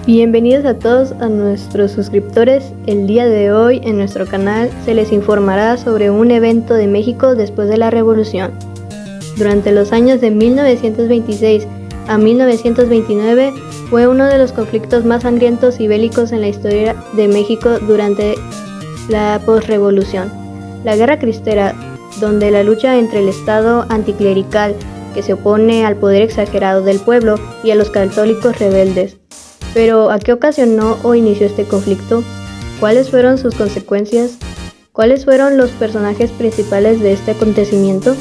Bienvenidos a todos a nuestros suscriptores. El día de hoy en nuestro canal se les informará sobre un evento de México después de la Revolución. Durante los años de 1926 a 1929 fue uno de los conflictos más sangrientos y bélicos en la historia de México durante la posrevolución. La Guerra Cristera, donde la lucha entre el Estado anticlerical, que se opone al poder exagerado del pueblo, y a los católicos rebeldes. Pero, ¿a qué ocasionó o inició este conflicto? ¿Cuáles fueron sus consecuencias? ¿Cuáles fueron los personajes principales de este acontecimiento?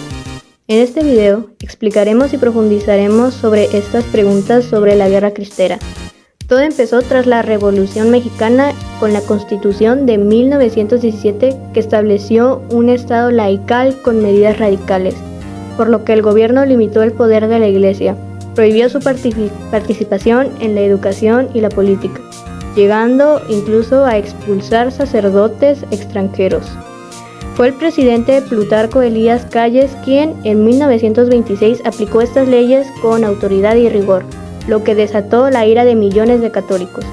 En este video explicaremos y profundizaremos sobre estas preguntas sobre la Guerra Cristera. Todo empezó tras la Revolución Mexicana con la Constitución de 1917, que estableció un Estado laical con medidas radicales, por lo que el gobierno limitó el poder de la Iglesia. Prohibió su participación en la educación y la política, llegando incluso a expulsar sacerdotes extranjeros. Fue el presidente Plutarco Elías Calles quien en 1926 aplicó estas leyes con autoridad y rigor, lo que desató la ira de millones de católicos.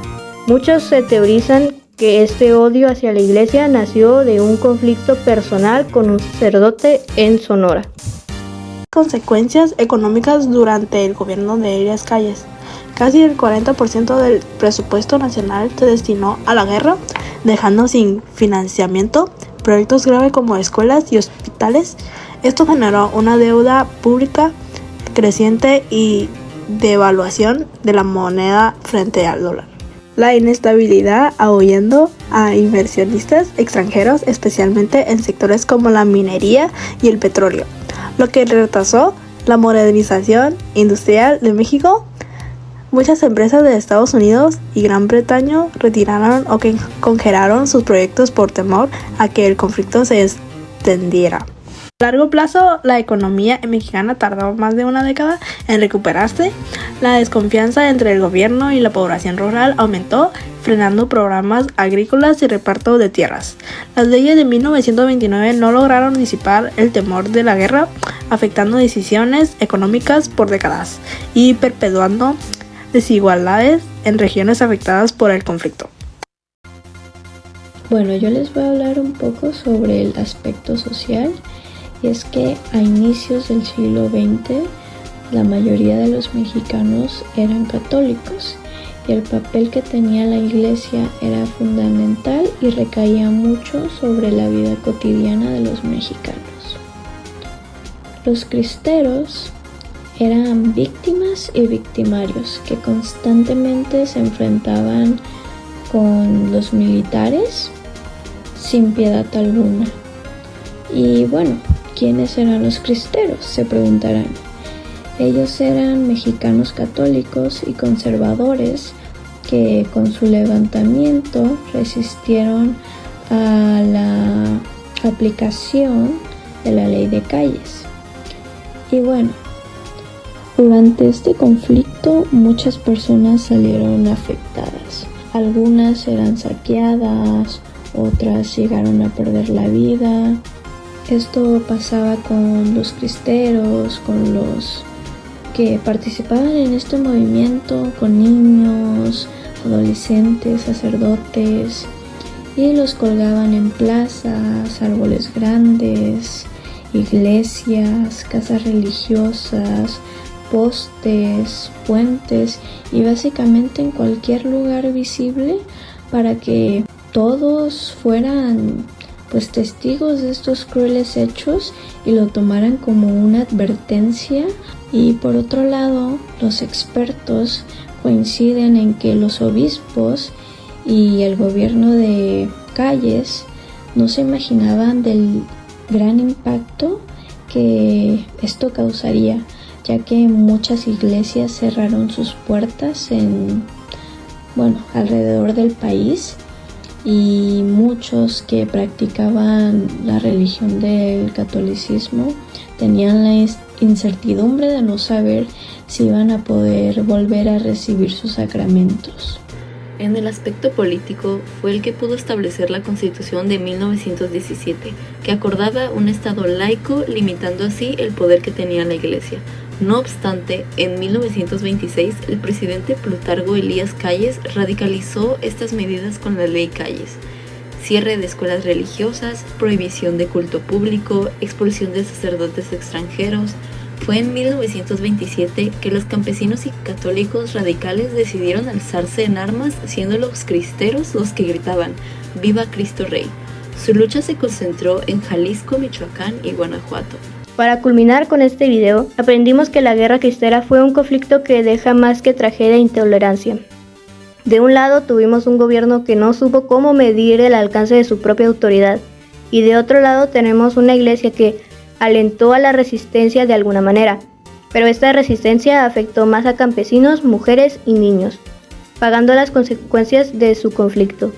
Muchos se teorizan que este odio hacia la Iglesia nació de un conflicto personal con un sacerdote en Sonora. Consecuencias económicas durante el gobierno de Elías Calles. Casi el 40% del presupuesto nacional se destinó a la guerra, dejando sin financiamiento proyectos graves como escuelas y hospitales. Esto generó una deuda pública creciente y devaluación de la moneda frente al dólar. La inestabilidad ahuyendo a inversionistas extranjeros, especialmente en sectores como la minería y el petróleo, lo que retrasó la modernización industrial de México. Muchas empresas de Estados Unidos y Gran Bretaña retiraron o congelaron sus proyectos por temor a que el conflicto se extendiera. A largo plazo, la economía mexicana tardó más de una década en recuperarse. La desconfianza entre el gobierno y la población rural aumentó, frenando programas agrícolas y reparto de tierras. Las leyes de 1929 no lograron disipar el temor de la guerra, afectando decisiones económicas por décadas y perpetuando desigualdades en regiones afectadas por el conflicto. Bueno, yo les voy a hablar un poco sobre el aspecto social, y es que a inicios del siglo XX la mayoría de los mexicanos eran católicos y el papel que tenía la Iglesia era fundamental y recaía mucho sobre la vida cotidiana de los mexicanos. Los cristeros eran víctimas y victimarios que constantemente se enfrentaban con los militares sin piedad alguna. Y bueno, ¿quiénes eran los cristeros?, se preguntarán. Ellos eran mexicanos católicos y conservadores que con su levantamiento resistieron a la aplicación de la ley de Calles. Y bueno, durante este conflicto muchas personas salieron afectadas. Algunas eran saqueadas, otras llegaron a perder la vida. Esto pasaba con los cristeros, con los que participaban en este movimiento, con niños, adolescentes, sacerdotes, y los colgaban en plazas, árboles grandes, iglesias, casas religiosas, postes, puentes y básicamente en cualquier lugar visible para que todos fueran testigos de estos crueles hechos y lo tomaran como una advertencia. Y por otro lado, los expertos coinciden en que los obispos y el gobierno de Calles no se imaginaban del gran impacto que esto causaría, ya que muchas iglesias cerraron sus puertas alrededor del país, y muchos que practicaban la religión del catolicismo tenían la incertidumbre de no saber si iban a poder volver a recibir sus sacramentos. En el aspecto político, fue el que pudo establecer la Constitución de 1917, que acordaba un Estado laico, limitando así el poder que tenía la Iglesia. No obstante, en 1926 el presidente Plutarco Elías Calles radicalizó estas medidas con la Ley Calles: cierre de escuelas religiosas, prohibición de culto público, expulsión de sacerdotes extranjeros. Fue en 1927 que los campesinos y católicos radicales decidieron alzarse en armas, siendo los cristeros los que gritaban «¡Viva Cristo Rey!». Su lucha se concentró en Jalisco, Michoacán y Guanajuato. Para culminar con este video, aprendimos que la guerra cristera fue un conflicto que deja más que tragedia e intolerancia. De un lado tuvimos un gobierno que no supo cómo medir el alcance de su propia autoridad, y de otro lado tenemos una iglesia que alentó a la resistencia de alguna manera, pero esta resistencia afectó más a campesinos, mujeres y niños, pagando las consecuencias de su conflicto.